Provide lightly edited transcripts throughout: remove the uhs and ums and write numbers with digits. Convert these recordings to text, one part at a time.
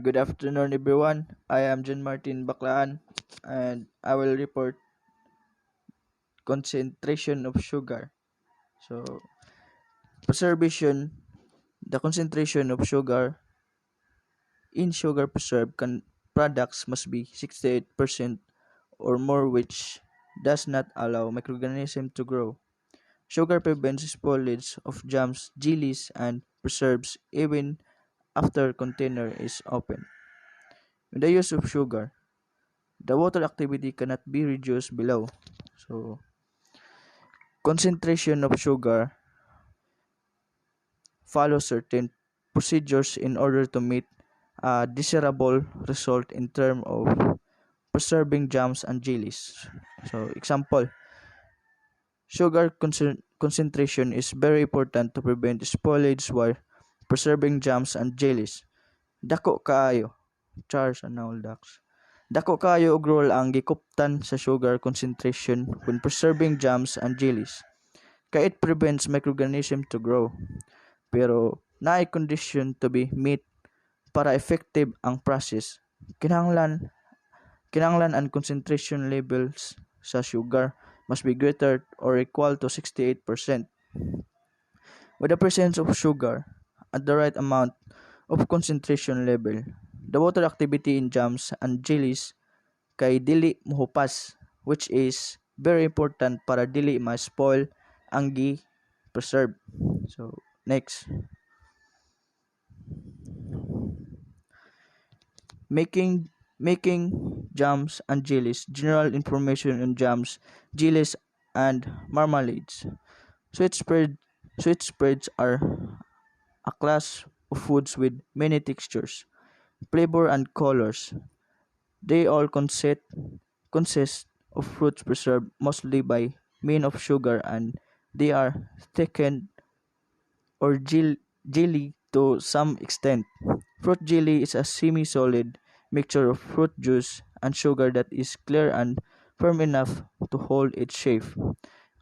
Good afternoon, everyone. I am John Martin Baclaan, and I will report concentration of sugar. So, preservation, the concentration of sugar in sugar preserved products must be 68% or more, which does not allow microorganisms to grow. Sugar prevents spoilage of jams, jellies, and preserves even after container is open. In the use of sugar, the water activity cannot be reduced below. So, concentration of sugar follows certain procedures in order to meet a desirable result in terms of preserving jams and jellies. So, example, concentration is very important to prevent spoilage while preserving jams and jellies. Dako kaayo, Charles and Ducks. Dako kaayo og role ang gikuptan sa sugar concentration when preserving jams and jellies. Kaya it prevents microorganisms to grow. Pero naay condition to be met para effective ang process. Kinahanglan kinahanglan ang concentration levels sa sugar must be greater or equal to 68%. With the presence of sugar at the right amount of concentration level, the water activity in jams and jellies kay dili mohupas, which is very important para dili ma-spoil ang gi-preserve. So, next. Making jams and jellies. General information on jams, jellies, and marmalades. Sweet spread Sweet spreads are a class of foods with many textures, flavor, and colors. They all consist of fruits preserved mostly by means of sugar, and they are thickened or jelly to some extent. Fruit jelly is a semi-solid mixture of fruit juice and sugar that is clear and firm enough to hold its shape.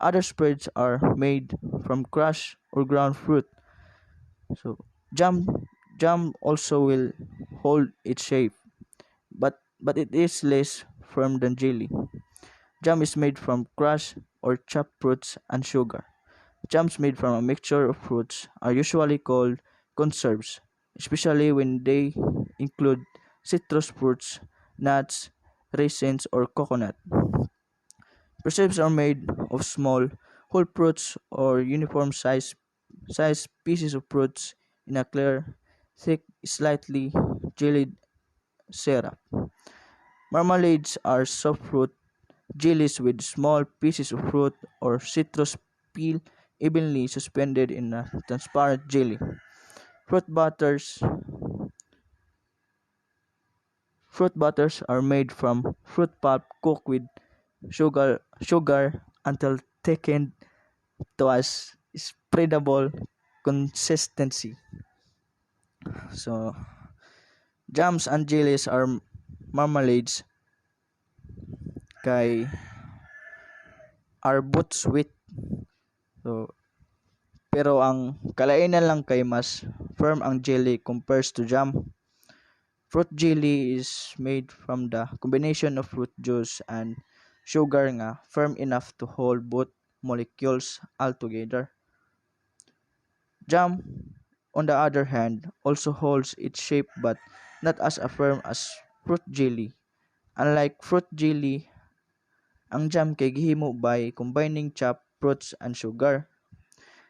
Other spreads are made from crushed or ground fruit. So jam jam also will hold its shape, but it is less firm than jelly. Jam is made from crushed or chopped fruits and sugar. Jams made from a mixture of fruits are usually called conserves, especially when they include citrus fruits, nuts, raisins, or coconut. Preserves are made of small, whole fruits or uniform size pieces of fruits in a clear, thick, slightly jellied syrup. Marmalades are soft fruit jellies with small pieces of fruit or citrus peel evenly suspended in a transparent jelly. Fruit butters Fruit butters are made from fruit pulp cooked with sugar until thickened to a spreadable consistency. So, jams and jellies are marmalades kay are both sweet. So, pero ang kalainan lang kay mas firm ang jelly compares to jam. Fruit jelly is made from the combination of fruit juice and sugar nga firm enough to hold both molecules altogether. Jam, on the other hand, also holds its shape but not as firm as fruit jelly. Unlike fruit jelly, ang jam kay gihimo by combining chopped fruits and sugar.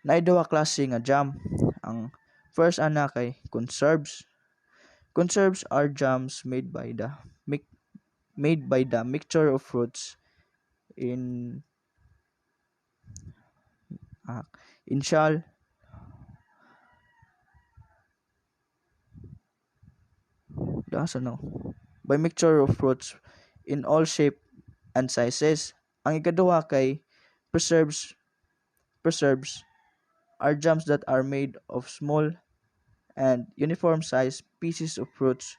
Naay duha klase nga jam. Ang first ana kay conserves. Conserves are jams made by the mixture of fruits in uh, in shell Dasa no. By mixture of fruits in all shape and sizes. Ang ikaduha kay preserves preserves are jams that are made of small and uniform sized pieces of fruits,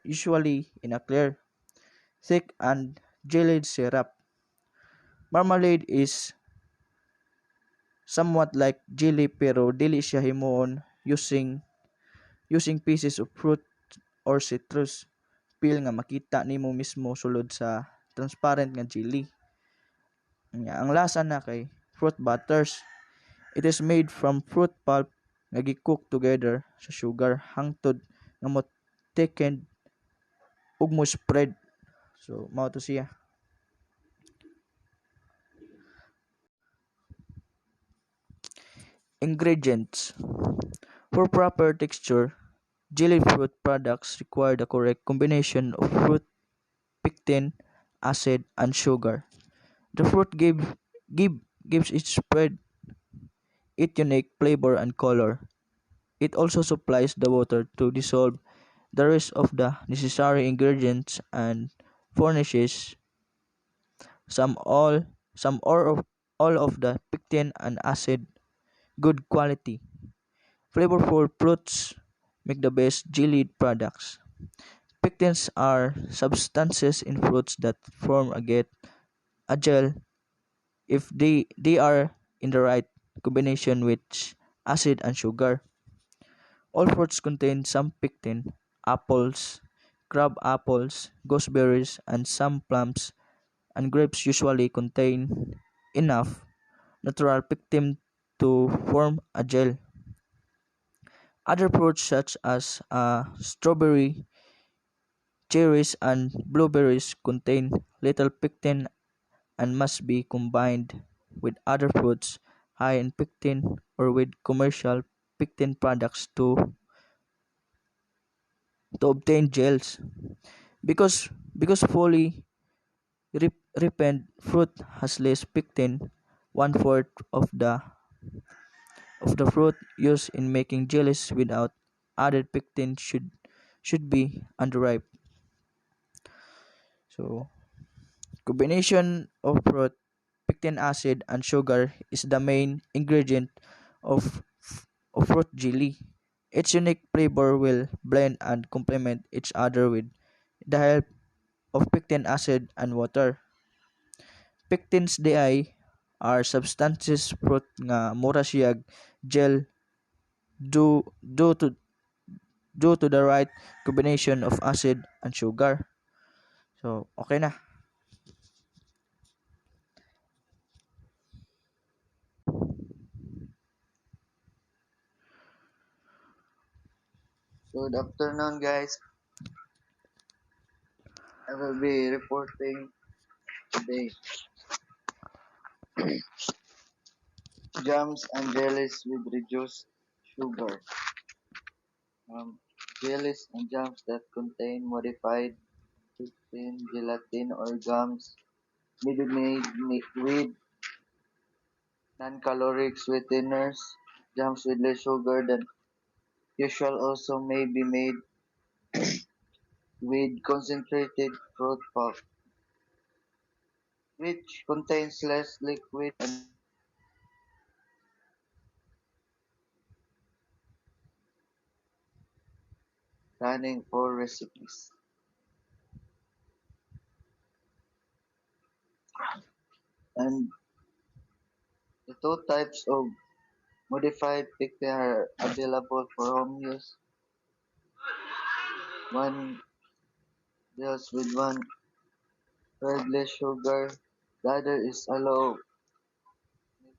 usually in a clear, thick, and jellied syrup. Marmalade is somewhat like jelly pero dili siya himuon using pieces of fruit or citrus peel nga makita nimo mismo sulod sa transparent nga jelly. Ang lasa na kay fruit butters. It is made from fruit pulp nga gi-cook together sa sugar hangtod nga mo thickened ug mo spread. So mao to siya. Ingredients. For proper texture, jelly fruit products require the correct combination of fruit, pectin, acid, and sugar. The fruit give, gives each spread its unique flavor and color. It also supplies the water to dissolve the rest of the necessary ingredients and furnishes some all some or of all of the pectin and acid good quality. Flavorful fruits make the best jelly products. Pectins are substances in fruits that form a gel if they are in the right combination with acid and sugar. All fruits contain some pectin. Apples, crab apples, gooseberries, and some plums and grapes usually contain enough natural pectin to form a gel. Other fruits such as strawberry, cherries, and blueberries contain little pectin and must be combined with other fruits high in pectin or with commercial pectin products to obtain gels. Because fully ripened fruit has less pectin, one fourth of the fruit used in making jellies without added pectin should be underripe. So combination of fruit, pectin acid, and sugar is the main ingredient of, of fruit jelly. Its unique flavor will blend and complement each other with the help of pectin acid and water. Pectins di are substances fruit nga mura siyag gel due, due to due to the right combination of acid and sugar. So, okay na. Good afternoon, guys. I will be reporting today jams and jellies with reduced sugar. Um, Jellies and jams that contain modified pectin, gelatin, or gums may be made with non-caloric sweeteners. Jams with less sugar than usual also may be made with concentrated fruit pulp, which contains less liquid and running for recipes. And the two types of modified pectin are available for home use. One deals with one third less sugar. The other is a low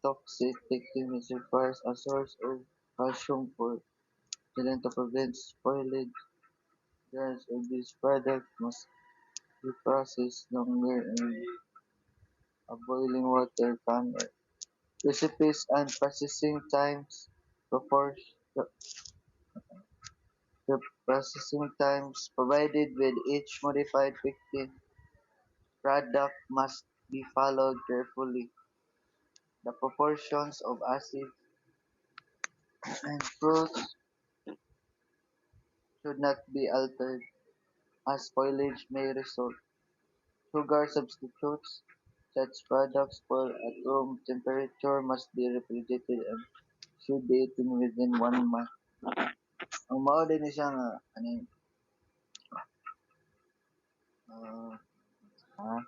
toxic pectin which requires a source of calcium for children to prevent spoilage. Grams of this product must be processed longer in a boiling water panel. Recipes and processing times. Proportion. The processing times provided with each modified pectin product must be followed carefully. The proportions of acids and fruits should not be altered, as spoilage may result. Sugar substitutes. Such products for at room temperature must be refrigerated and should be eaten within 1 month. Ang mao din siya nga ano uh, ah,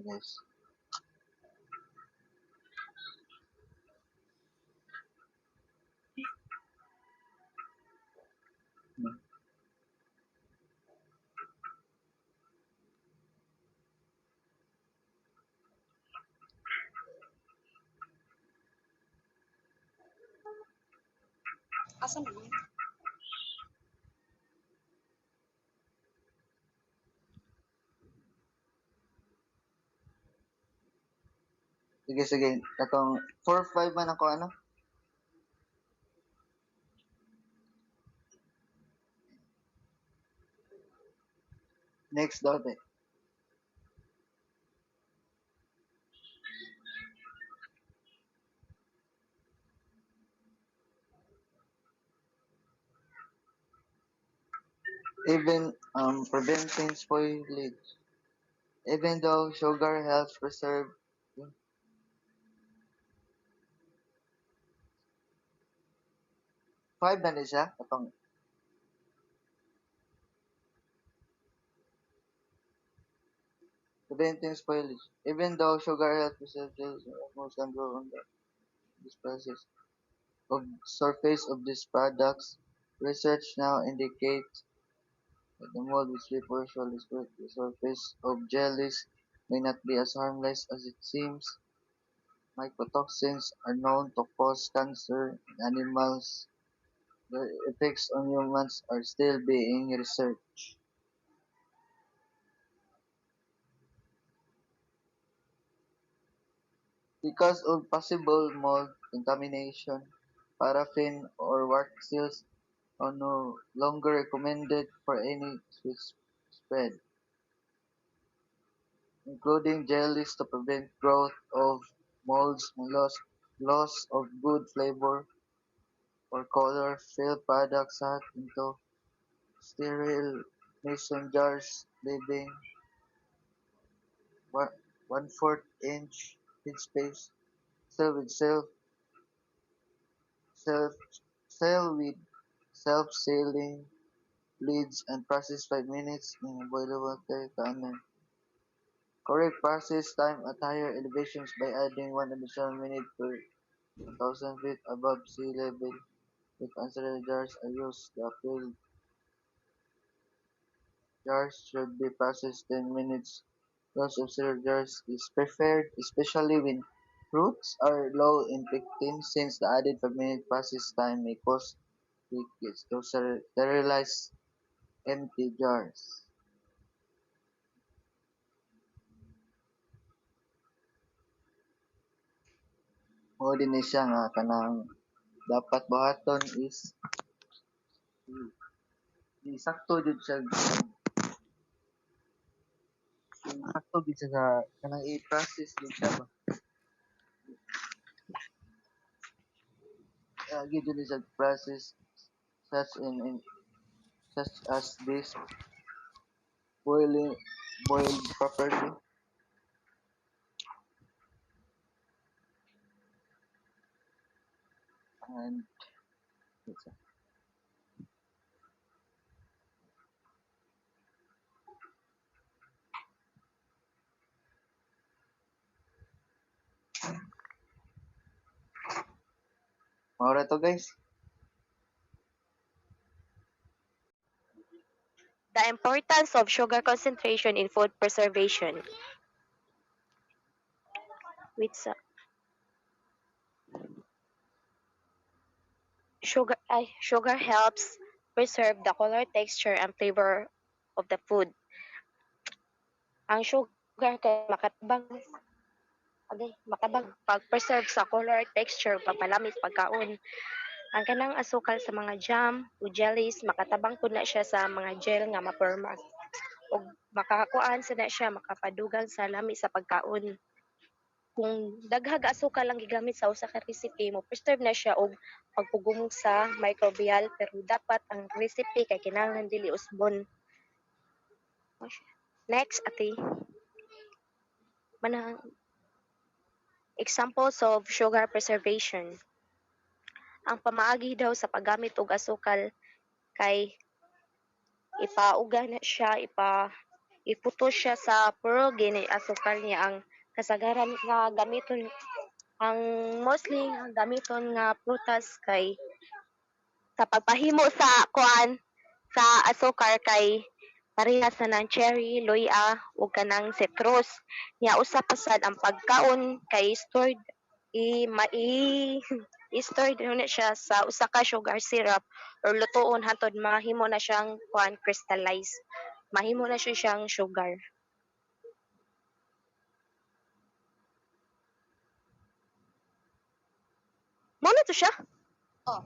guys. Hmm. Sige, sige. Katong 4-5 man ako, ano? Next dot eh. Even preventing spoilage. Even though sugar helps preserve 5 na din siya. Katong preventing spoilage. Even though sugar helps preserve most control on this process of surface of these products, research now indicates that the mold which usually spread the surface of jellies may not be as harmless as it seems. Mycotoxins are known to cause cancer in animals. Their effects on humans are still being researched. Because of possible mold contamination, paraffin or wax seals are no longer recommended for any sweet spread, including jellies to prevent growth of molds and loss of good flavor or color. Fill products out into sterile mason jars, leaving one 1/4 inch headspace. Seal with self seal with self-sealing lids and process 5 minutes in boiling water to correct process time at higher elevations by adding 1 additional minute per 1,000 feet above sea level. If ancillary jars are used, the filled jars should be processed 10 minutes. Use of sealed jars is preferred, especially when fruits are low in pectin, since the added 5-minute process time may cause leakage to sterilize empty jars. Mao dinhi siya nga kanang dapat buhaton is sakto jud siya sakto gid siya sa kanang i-process jud siya ba. Lagi jud siya process such in such as this boiling boiled properly and mao to guys. The importance of sugar concentration in food preservation. With sugar helps preserve the color, texture, and flavor of the food. Ang sugar kay makatabang pag-preserve sa color, texture, pampalamig pagkaon. Ang kanang asukal sa mga jam o jellies makatabang pud na siya sa mga gel nga maporma ug makakuan sa na siya makapadugang sa lami sa pagkaon. Kung daghag asukal lang gigamit sa usa ka recipe mo preserve na siya og pagpugong sa microbial pero dapat ang recipe kay kinahanglan dili usbon. Next ati manang examples of sugar preservation. Ang pamaagi daw sa paggamit og asukal kay ipauga na siya, iputos siya sa puro gini asukal niya ang kasagaran nga gamiton ang mostly nga gamiton nga prutas kay sa pagpahimo sa kuan sa asukar kay parehas na ng cherry, luya ug kanang citrus. Nya usa pa sad ang pagkaon kay stored i-store na siya sa usa ka sugar syrup or lutoon hantod mahimo na siyang kuan crystallize. Mahimo na siya siyang sugar. Mo na to siya. Oh,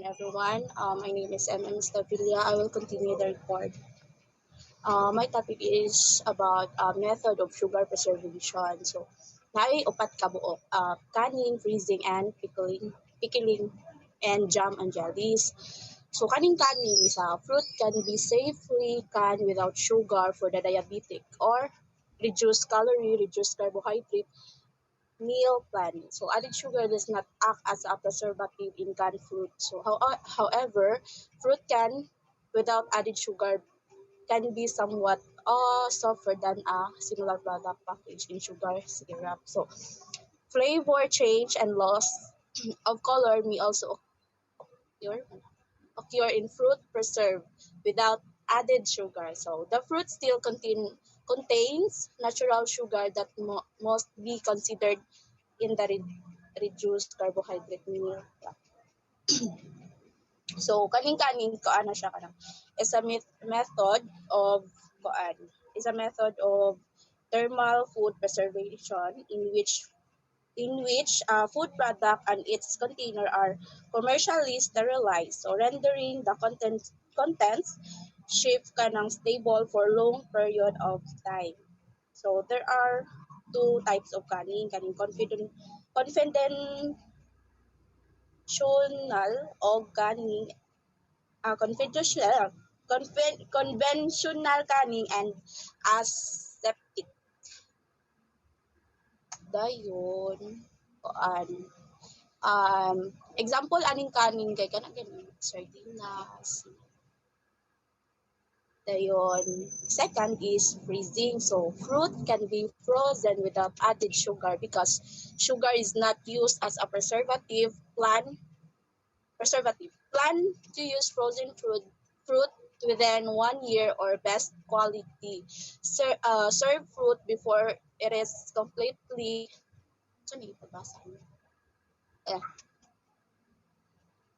everyone. My name is MM Stavilla. I will continue the report. My topic is about method of sugar preservation. So, naay upat ka buok. Canning, freezing, and pickling, and jam and jellies. So, canning is a fruit can be safely canned without sugar for the diabetic or reduced calorie, reduced carbohydrate meal planning. So added sugar does not act as a preservative in canned fruit. So however, fruit can without added sugar can be somewhat softer than a similar product packaged in sugar syrup. So flavor change and loss of color may also occur, occur in fruit preserved without added sugar. So the fruit still contains natural sugar that must be considered in the reduced carbohydrate meal. So kaning-kaning kaana siya kanang is a method of kuan is a method of thermal food preservation in which food product and its container are commercially sterilized, so rendering the contents shape kanang stable for long period of time. So there are two types of kaning conventional o kaning conventional kaning and aseptic. Dayon kuan example aning kaning kay kana ganun sardinas. Dayon second is freezing. So fruit can be frozen without added sugar because sugar is not used as a plan to use frozen fruit within 1 year or best quality. Serve fruit before it is completely pagbasa. Eh.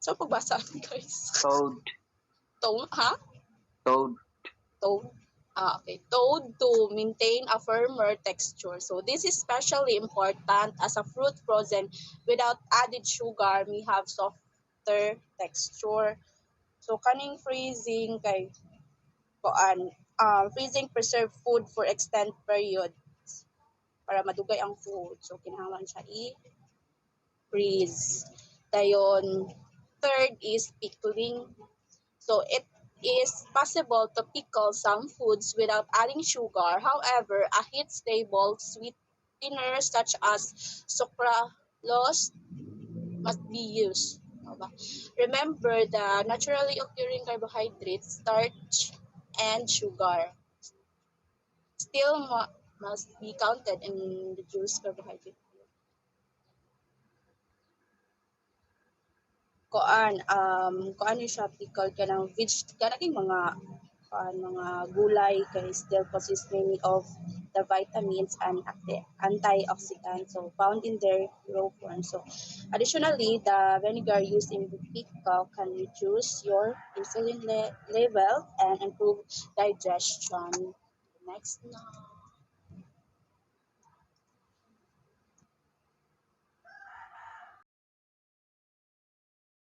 So pagbasa guys. Toad. Ha? Toad. Okay. Toad to maintain a firmer texture. So this is especially important as a fruit frozen without added sugar may have softer texture. So kaning freezing kay freezing preserve food for extended period para madugay ang food. So kinahanglan siya i-freeze. Dayon third is pickling. So it is possible to pickle some foods without adding sugar. However, a heat-stable sweetener such as sucralose must be used. Remember the naturally occurring carbohydrates, starch, and sugar still must be counted in reduced carbohydrate. Kuan ni siya pickle kanang kanang mga gulay kay still consists mainly of the vitamins and antioxidants so found in their raw form. So additionally, the vinegar used in the pickle can reduce your insulin level and improve digestion. Next na.